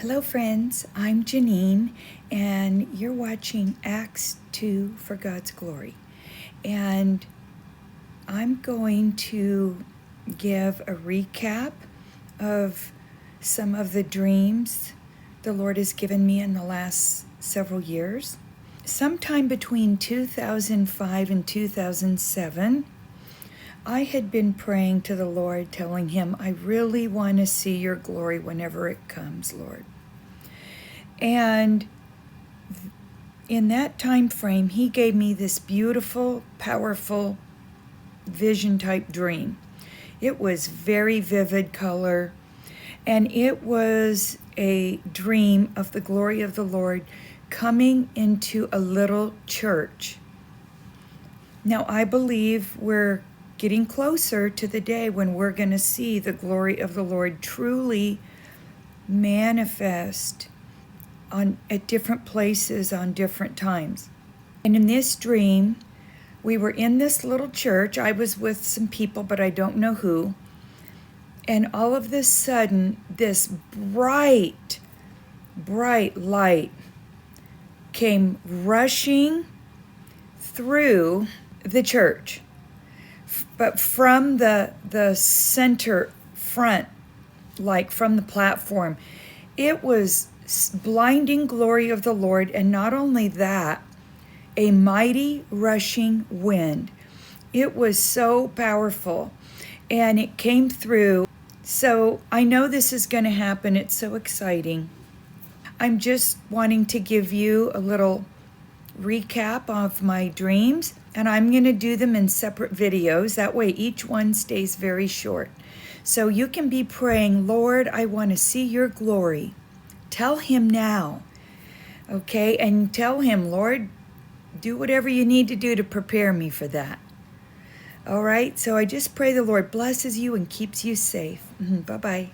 Hello, friends. I'm Janine, and you're watching Acts 2 for God's Glory. And I'm going to give a recap of some of the dreams the Lord has given me in the last several years. Sometime between 2005 and 2007, I had been praying to the Lord, telling him, I really want to see your glory whenever it comes, Lord. And in that time frame, he gave me this beautiful, powerful vision type dream. It was very vivid color, and it was a dream of the glory of the Lord coming into a little church. Now, I believe we're getting closer to the day when we're going to see the glory of the Lord truly manifest at different places on different times. And in this dream, we were in this little church. I was with some people, but I don't know who. And all of a sudden, this bright light came rushing through the church. But from the center front, like from the platform, it was blinding glory of the Lord. And not only that, a mighty rushing wind. It was so powerful, and it came through. So I know this is going to happen. It's so exciting. I'm just wanting to give you a little recap of my dreams, and I'm going to do them in separate videos. That way each one stays very short. So you can be praying, Lord, I want to see your glory. Tell him now, okay? And tell him, Lord, do whatever you need to do to prepare me for that. All right? So I just pray the Lord blesses you and keeps you safe. Bye-bye.